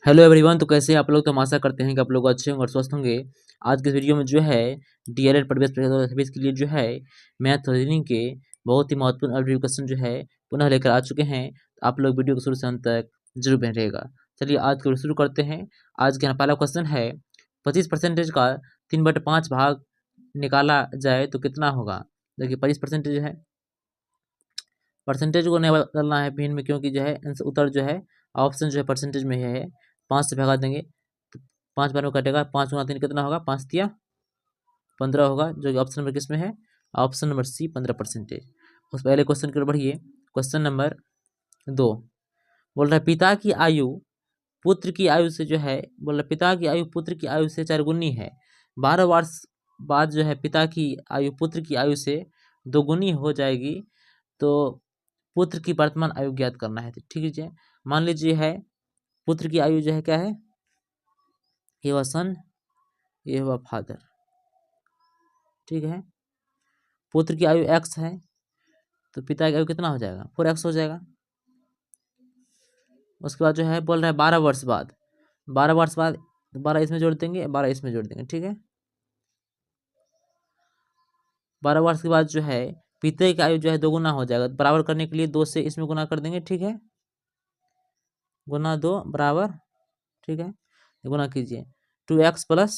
Hello everyone. तो कैसे हैं आप लोग। तो हम आशा करते हैं कि आप लोग अच्छे होंगे और स्वस्थ होंगे। आज के इस वीडियो में जो है डीएलएड प्रवेश परीक्षा 2026 के लिए जो है मैथ और रीजनिंग के बहुत ही महत्वपूर्ण अवधि क्वेश्चन जो है पुनः लेकर आ चुके हैं। तो आप लोग वीडियो को शुरू से अंत तक जरूर बने रहेगा। चलिए आज को शुरू करते हैं। आज का पहला क्वेश्चन है 25% का 3/5 भाग निकाला जाए तो कितना होगा। देखिए 25% है, परसेंटेज को नहीं बदलना है भिन्न में, क्योंकि जो है उत्तर जो है ऑप्शन जो है परसेंटेज में है। 5 से भगा देंगे तो 5 बार में कटेगा। 5 गुना 3 कितना होगा, 5 तिया 15 होगा, जो कि ऑप्शन नंबर किस में है, ऑप्शन नंबर सी 15%। उस पहले क्वेश्चन की ओर बढ़िए। क्वेश्चन नंबर 2 बोल रहा है पिता की आयु पुत्र की आयु से जो है, बोल रहा है पिता की आयु पुत्र की आयु से 4 गुनी है। 12 वर्ष बाद जो है पिता की आयु पुत्र की आयु से 2 गुनी हो जाएगी। तो पुत्र की वर्तमान आयु ज्ञात करना है। ठीक है, मान लीजिए है पुत्र की आयु जो है क्या है, ये हुआ सन, ये हुआ फादर। ठीक है, पुत्र की आयु x है तो पिता की आयु कितना हो जाएगा, 4x हो जाएगा। उसके बाद जो है बोल रहा है 12 वर्ष बाद, 12 वर्ष बाद 12 इसमें जोड़ देंगे, 12 इसमें जोड़ देंगे। ठीक है, 12 वर्ष के बाद जो है पिता की आयु जो है 2 गुना हो जाएगा। बराबर करने के लिए 2 से इसमें गुना कर देंगे। ठीक है, गुना 2 बराबर, ठीक है, गुना कीजिए 2x प्लस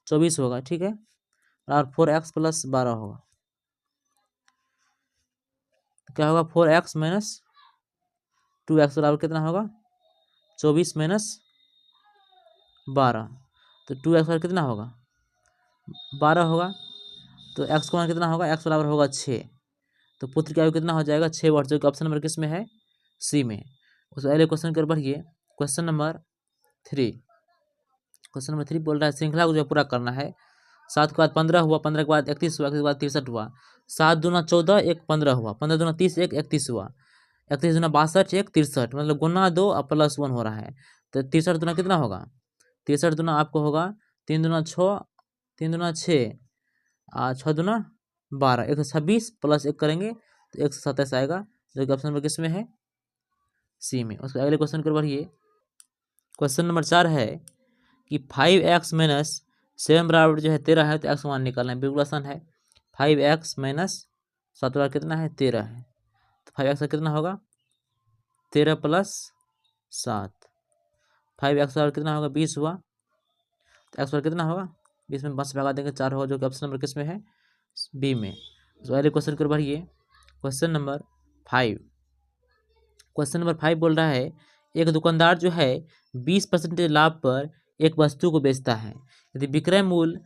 24 होगा। ठीक है, और 4x प्लस 12 होगा। तो क्या होगा, 4x माइनस 2x बराबर कितना होगा, 24 माइनस 12। तो 2x बराबर कितना होगा, 12 होगा। तो x का मान कितना होगा, x बराबर होगा 6। तो पुत्र की आयु कितना हो जाएगा, 6 वर्ष, जो कि ऑप्शन नंबर किस में है, सी में। उस पहले क्वेश्चन के ऊपर बढ़िए। क्वेश्चन नंबर 3, क्वेश्चन नंबर 3 बोल रहा है श्रृंखला को जो है पूरा करना है। 7 के बाद 15 हुआ, 15 के बाद 31 हुआ, 31 के बाद 63 हुआ। 7 दूना 14, 1 15 हुआ, 15 दूना 30, 1 31 हुआ, 31 दूना 62, 1 63, मतलब गुना 2 और प्लस 1 हो रहा है। तो 63 दूना कितना होगा, 63 दूना आपको होगा 3 दूना 6, 3 दूना 6, 6 दूना 12, 126 प्लस 1 करेंगे तो 127 आएगा, जो कि ऑप्शन नंबर किस में है, सी में। उसके अगले क्वेश्चन की ओर बढ़िए। क्वेश्चन नंबर 4 है कि 5x माइनस 7 बराबर जो है 13 है, तो x मान निकालना है। बिल्कुल आसान है। 5x माइनस 7 बराबर कितना है, 13 है। तो 5x का कितना होगा, 13 प्लस 7। 5x बराबर कितना होगा, 20 हुआ। तो x बराबर कितना होगा, 20 में 5 से भगा देंगे, 4 होगा, जो कि ऑप्शन नंबर किस में है, बी में। तो अगले क्वेश्चन की ओर बढ़िए। क्वेश्चन नंबर 5, क्वेश्चन नंबर 5 बोल रहा है एक दुकानदार जो है 20% लाभ पर एक वस्तु को बेचता है। यदि विक्रय मूल्य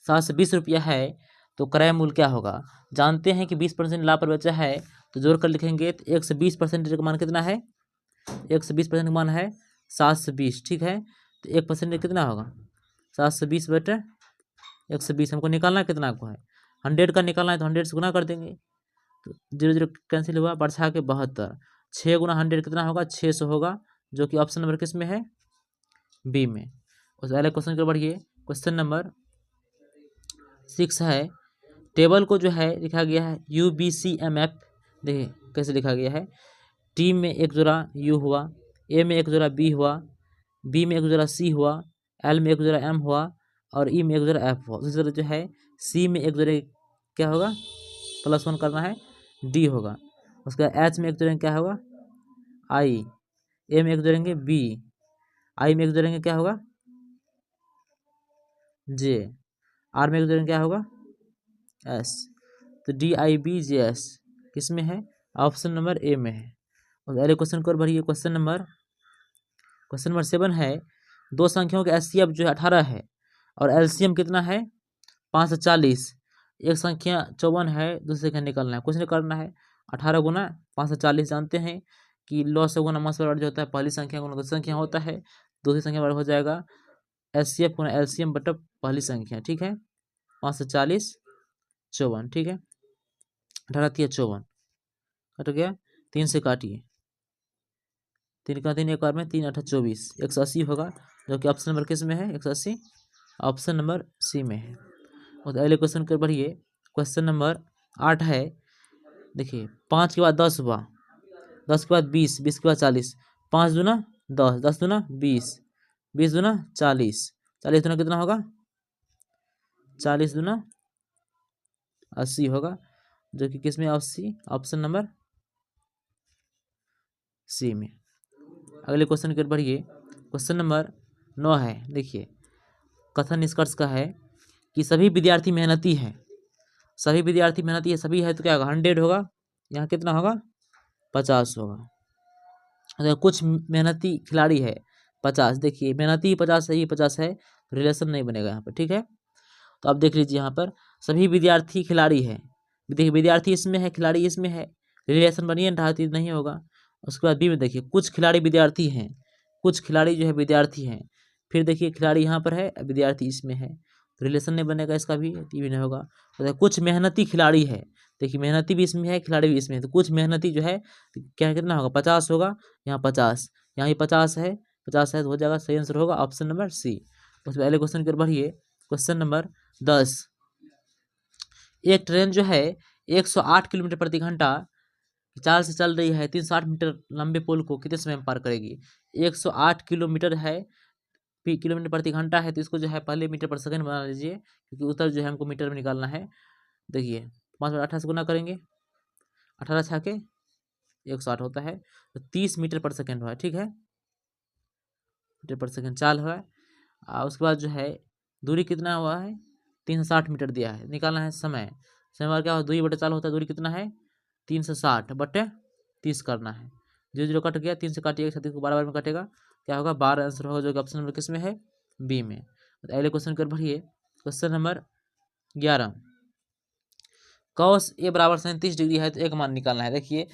720 रुपया है तो क्रय मूल्य क्या होगा। जानते हैं कि 20% लाभ पर बेचा है, तो जोड़ कर लिखेंगे तो 1 से 20% का मान कितना है, 1 से 20% का मान है 720। ठीक है, तो 1% कितना होगा, 720 बटे 120। हमको निकालना कितना को है, 100 का निकालना है, तो 100 से गुना कर देंगे। तो 0 0 कैंसिल हुआ, बढ़ा के 72। 6 गुना 100 कितना होगा, 600 होगा, जो कि ऑप्शन नंबर किस में है, बी में। उस पहले क्वेश्चन को बढ़िए। क्वेश्चन नंबर 6 है टेबल को जो है लिखा गया है UBCMF। देखिए कैसे लिखा गया है, टी में एक जोड़ा U हुआ, ए में एक जोड़ा B हुआ, बी में एक जोड़ा C हुआ, एल में एक जोड़ा M हुआ, और ई में एक जोड़ा F हुआ। उसी तरह जो है सी में एक जोड़े क्या होगा, +1 करना है, D होगा। उसके बाद एच में एक जोड़ेंगे क्या होगा, I, ए में एक जोड़ेंगे B, आई में एक जोड़ेंगे क्या होगा, J, आर में एक जोड़ेंगे क्या होगा, S। तो DIBJS किस में है, ऑप्शन नंबर ए में है। और अगले क्वेश्चन को बढ़िए। क्वेश्चन नंबर 7 है दो संख्याओं के HCF जो है 18 है और LCM कितना है, 540। एक संख्या 54 है, दूसरी संख्या निकालना है। कुछ नहीं करना है, 18 गुना 540। जानते हैं कि लॉ से गुना मास बराबर जो होता है, पहली संख्या गुना दूसरी संख्या होता है, दूसरी संख्या बराबर हो जाएगा HCF गुना LCM बटा पहली संख्या। ठीक है, 540 54। ठीक है, 18 तिया 54 कट गया, 3 से काटिए, 3 का 3 एक बार में, 3 8 24, 180 होगा, जो कि ऑप्शन नंबर किस में है, 180, ऑप्शन नंबर सी में है। और अगले क्वेश्चन कर बढ़िए। क्वेश्चन नंबर 8 है, देखिए 5 के बाद 10 हुआ, 10 के बाद 20, 20 के बाद 40, 5 दूना 10, 10 दूना 20, 20 दूना 40, 40 दूना कितना होगा 40 दूना 80 होगा, जो कि किस में 80, ऑप्शन नंबर सी में। अगले क्वेश्चन की ओर बढ़िए। क्वेश्चन नंबर 9 है। देखिए कथन निष्कर्ष का है कि सभी विद्यार्थी मेहनती हैं, सभी विद्यार्थी मेहनती है, सभी है तो क्या होगा 100 होगा, यहाँ कितना होगा 50 होगा। अगर कुछ मेहनती खिलाड़ी है 50, देखिए मेहनती 50 है, ये 50 है, रिलेशन नहीं बनेगा यहाँ पर, ठीक है। तो आप देख लीजिए यहाँ पर सभी विद्यार्थी खिलाड़ी है, देखिए विद्यार्थी इसमें है, खिलाड़ी इसमें है, रिलेशन बनिए नहीं होगा। उसके बाद बी में देखिए कुछ खिलाड़ी विद्यार्थी हैं, कुछ खिलाड़ी जो है विद्यार्थी हैं, फिर देखिए खिलाड़ी यहाँ पर है, विद्यार्थी इसमें है, रिलेशन नहीं बनेगा इसका भी, टी भी नहीं होगा। तो कुछ मेहनती खिलाड़ी है, देखिए मेहनती भी इसमें है, खिलाड़ी भी इसमें है, तो कुछ मेहनती जो है तो क्या कितना होगा 50 होगा, यहाँ 50, यहाँ ये 50 है, 50 है तो हो जाएगा, सही आंसर होगा ऑप्शन नंबर सी। उस पहले क्वेश्चन की ओर बढ़िए। क्वेश्चन नंबर 10, एक ट्रेन जो है 108 किलोमीटर प्रति घंटा चाल से चल रही है, 360 मीटर लंबे पुल को कितने समय में पार करेगी। 108 किलोमीटर है, किलोमीटर प्रति घंटा है, तो इसको जो है पहले मीटर पर सेकंड बना लीजिए, क्योंकि उत्तर जो है हमको मीटर में निकालना है। देखिए 5 बटा 18 से गुना करेंगे, 18 छः के 108 होता है, तो 30 मीटर पर सेकंड हुआ है, ठीक है, मीटर पर सेकंड चाल हुआ है। उसके बाद जो है दूरी कितना हुआ है 360 मीटर दिया है, निकालना है समय, समय बार क्या होता है 2 बटे 4 होता है, दूरी कितना है 360 बटे 30 करना है, 0 कट गया, 3 से काटिएगा 36 को 12 में कटेगा, क्या होगा 12 आंसर होगा, जो कि ऑप्शन नंबर किस में है बी में। तो अगले क्वेश्चन कर बढ़िए। क्वेश्चन नंबर 11, कॉस ए बराबर 37 डिग्री है, तो एक मान निकालना है। देखिए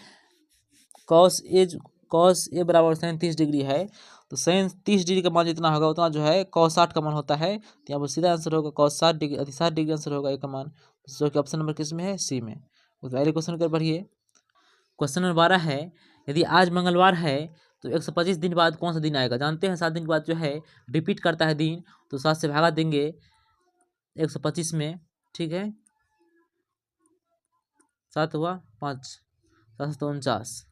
कॉस ए बराबर 37 डिग्री है, तो 37 डिग्री का मान जितना होगा उतना जो है cos 60 का मान होता है, तो यहाँ पर सीधा आंसर होगा cos 60 डिग्री, 60 डिग्री आंसर होगा एक का मान, जो कि ऑप्शन नंबर किस में है सी में। तो पहले क्वेश्चन कर बढ़िए। क्वेश्चन नंबर 12 है, यदि आज मंगलवार है तो 125 दिन बाद कौन सा दिन आएगा। जानते हैं 7 दिन के बाद जो है रिपीट करता है दिन, तो 7 से भागा देंगे 125 में, ठीक है, 7 हुआ 5, 7 तो 49,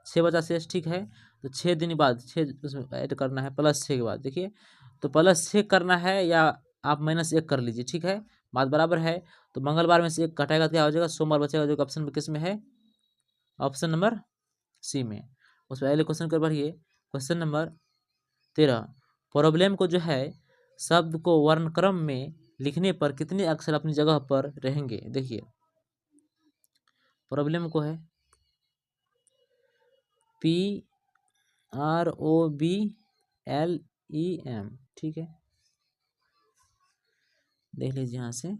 6 बचा शेष, ठीक है। तो 6 दिन बाद 6 उसमें ऐड करना है, +6 के बाद देखिए, तो +6 करना है या आप -1 कर लीजिए, ठीक है, बात बराबर है। तो मंगलवार में से 1 कटेगा तो क्या हो जाएगा, सोमवार बचेगा, जो कि ऑप्शन किस में है, ऑप्शन नंबर सी में। उस पहले क्वेश्चन कर बढ़िए। क्वेश्चन नंबर 13, प्रॉब्लम को जो है शब्द को वर्णक्रम में लिखने पर कितने अक्षर अपनी जगह पर रहेंगे। देखिए प्रॉब्लम को है PROBLEM, ठीक है, देख लीजिए यहाँ से।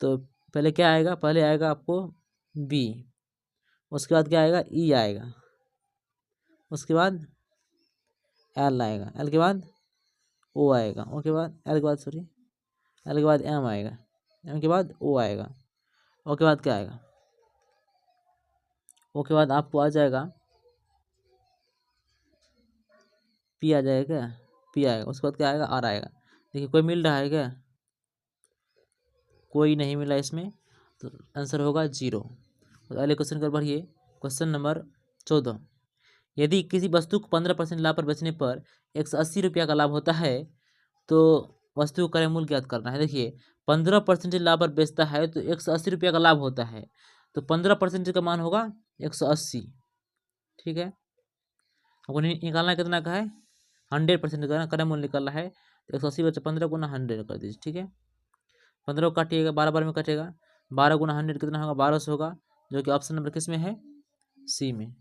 तो पहले क्या आएगा, पहले आएगा आपको बी, उसके बाद क्या आएगा ई आएगा, उसके बाद एल आएगा, एल के बाद ओ आएगा, ओ के बाद एल के बाद सॉरी एल के बाद एम आएगा, एम के बाद ओ आएगा, ओ के बाद क्या आएगा, ओ के बाद आपको आ जाएगा पी आ जाएगा, क्या पी आएगा, उसके बाद क्या आएगा आर आएगा। देखिए कोई मिल रहा है क्या, कोई नहीं मिला इसमें, तो आंसर होगा 0। तो अगले क्वेश्चन कर बढ़िए। क्वेश्चन नंबर 14, यदि किसी वस्तु को 15% लाभ पर बेचने पर 180 रुपया का लाभ होता है, तो वस्तु का क्रय मूल्य ज्ञात करना है। देखिए 15% लाभ पर बेचता है तो 180 रुपया का लाभ होता है, तो 15% का मान होगा 180, ठीक है। हमको निकालना कितना का है 100% का क्रय मूल्य निकालना है, तो 180 बचा 15 गुना 100 कर दीजिए, ठीक है। 15 को काटिएगा 12 बार में कटेगा, 12 गुना 100 कितना होगा 1200 होगा, जो कि ऑप्शन नंबर किस में है सी में।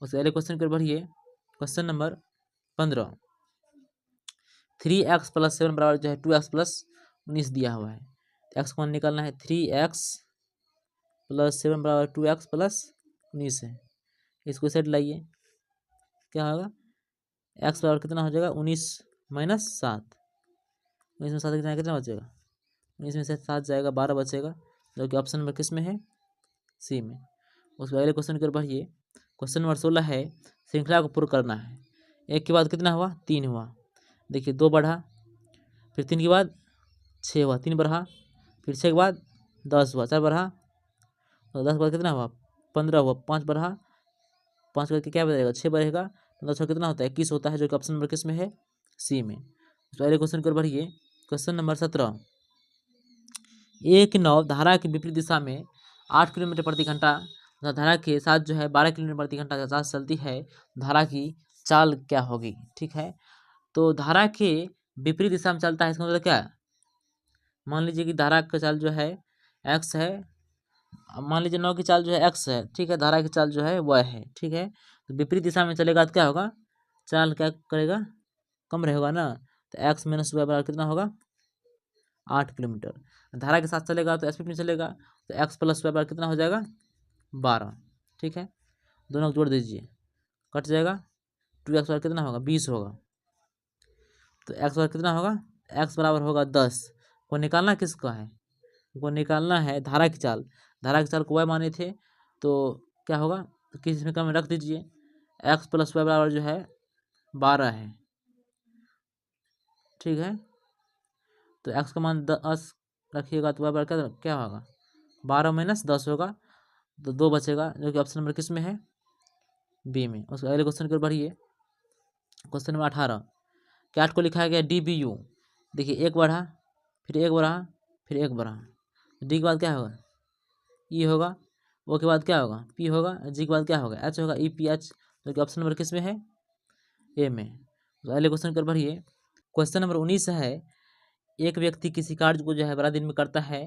उससे अगले क्वेश्चन कर बढ़िए। क्वेश्चन नंबर 15, 3x + 7 बराबर जो है 2x + 19 दिया हुआ है, तो एक्स को मान निकालना है, 3x + 7 बराबर 2x + 19 है, इसको सेट लाइए, क्या होगा x बराबर कितना हो जाएगा 19 - 7, 19 में 7 कितना बचेगा, 19 में से 7 जाएगा 12 बचेगा, जो कि ऑप्शन नंबर किस में है सी में। उसके अगले क्वेश्चन की ओर बढ़िए। क्वेश्चन नंबर 16 है, श्रृंखला को पूर्ण करना है, 1 के बाद कितना हुआ 3 हुआ, देखिए 2 बढ़ा, फिर 3 के बाद 6 हुआ, 3 बढ़ा, फिर 6 के बाद 10 हुआ, 4 बढ़ा, तो 10 के बाद कितना हुआ 15 हुआ, 5 बढ़ा, 5 करके क्या बचेगा 6 बढ़ेगा, 15 कितना होता है 21 होता है, जो कि ऑप्शन नंबर किस में है, सी में। पहले क्वेश्चन की ओर बढ़िए। क्वेश्चन नंबर 17, एक नाव धारा के विपरीत दिशा में 8 किलोमीटर प्रति घंटा तथा धारा के साथ जो है 12 किलोमीटर प्रति घंटा के साथ चलती है, धारा की चाल क्या होगी। ठीक है, तो धारा के विपरीत दिशा में चलता है, इसका मतलब क्या है, मान लीजिए कि धारा का चाल जो है एक्स है, मान लीजिए नाव की चाल जो है एक्स है, ठीक है, धारा की चाल जो है वाई है। ठीक है, तो विपरीत दिशा में चलेगा तो क्या होगा, चाल क्या करेगा, कम रहेगा ना, तो एक्स माइनस वाई बराबर कितना होगा, 8 किलोमीटर। धारा के साथ चलेगा तो स्पीड में चलेगा, तो एक्स प्लस वाई बराबर कितना हो जाएगा, 12। ठीक है, दोनों को जोड़ दीजिए, कट जाएगा, 2x बराबर कितना होगा, 20 होगा। तो एक्स बराबर कितना होगा, एक्स बराबर होगा 10। को निकालना किसका है, को निकालना है धारा की चाल। धारा की चाल को वाई माने थे, तो क्या होगा, तो किस में कम रख दीजिए, एक्स प्लस वाई बराबर जो है 12 है। ठीक है, तो एक्स का मान 10 रखिएगा तो वाई बराबर क्या होगा, 12 माइनस 10 होगा, तो 2 बचेगा, जो कि ऑप्शन नंबर किस में है, बी में। उसके अगले क्वेश्चन की ओर बढ़िए। क्वेश्चन नंबर 18, कैट को लिखा गया डी बी यू। देखिए एक बढ़ा, फिर एक बढ़ा, फिर एक बढ़ा, डी के बाद क्या होगा, ई होगा, ओ के बाद क्या होगा, पी होगा, जी के बाद क्या होगा, एच होगा, ई पी एच, जो कि ऑप्शन नंबर किस में है, ए में। तो अगले क्वेश्चन की ओर बढ़िए। क्वेश्चन नंबर 19 है, एक व्यक्ति किसी कार्य को जो है 12 दिन में करता है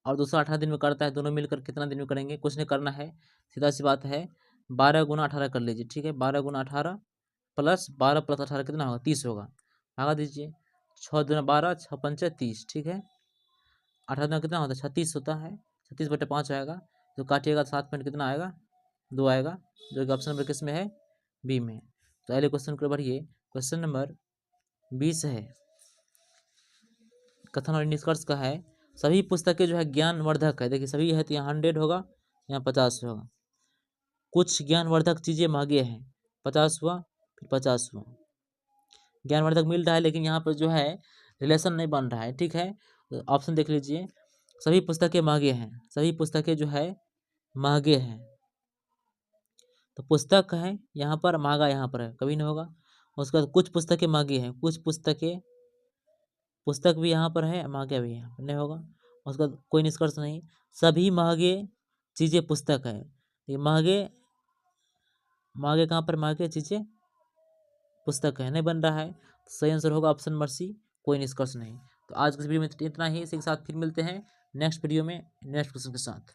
और दूसरा 18 दिन में करता है, दोनों मिलकर कितना दिन में करेंगे, कुछ नहीं करना है, सीधा सी बात है, 12 गुना 18 कर लीजिए। ठीक है, 12 गुना 18 प्लस 12 प्लस 18 कितना होगा, 30 होगा, भागा दीजिए, 6 दूना 12, 6 पंचे 30। ठीक है, 18 दूना कितना होता है, 36 होता है, 36/5 आएगा, तो काटिएगा 7 कितना आएगा, 2 आएगा, जो कि ऑप्शन नंबर किस में है, बी में। तो अगले क्वेश्चन को बढ़िए। क्वेश्चन नंबर 20 है, कथन और निष्कर्ष का है, सभी पुस्तकें जो है ज्ञानवर्धक है। देखिए सभी है तो यहाँ 100 होगा, यहाँ 50 होगा। कुछ ज्ञानवर्धक चीज़ें महंगे हैं, 50 हुआ, फिर 50 हुआ, ज्ञानवर्धक मिल रहा है, लेकिन यहाँ पर जो है रिलेशन नहीं बन रहा है। ठीक है, तो ऑप्शन देख लीजिए, सभी पुस्तकें महंगे हैं, सभी पुस्तकें जो है महंगे हैं, तो पुस्तक है यहाँ पर, महंगा यहाँ पर है, कभी नहीं होगा। उसके बाद कुछ पुस्तकें महंगी हैं, कुछ पुस्तकें, पुस्तक भी यहाँ पर है, महंगा भी यहाँ पर नहीं होगा। उसका कोई निष्कर्ष नहीं, सभी महंगे चीज़ें पुस्तक है, ये महंगे, महंगे कहाँ पर, महंगे चीज़ें पुस्तक है, नहीं बन रहा है, तो सही आंसर होगा ऑप्शन नंबर सी, कोई निष्कर्ष नहीं। तो आज के वीडियो में इतना ही, इसी के साथ फिर मिलते हैं नेक्स्ट वीडियो में नेक्स्ट क्वेश्चन के साथ।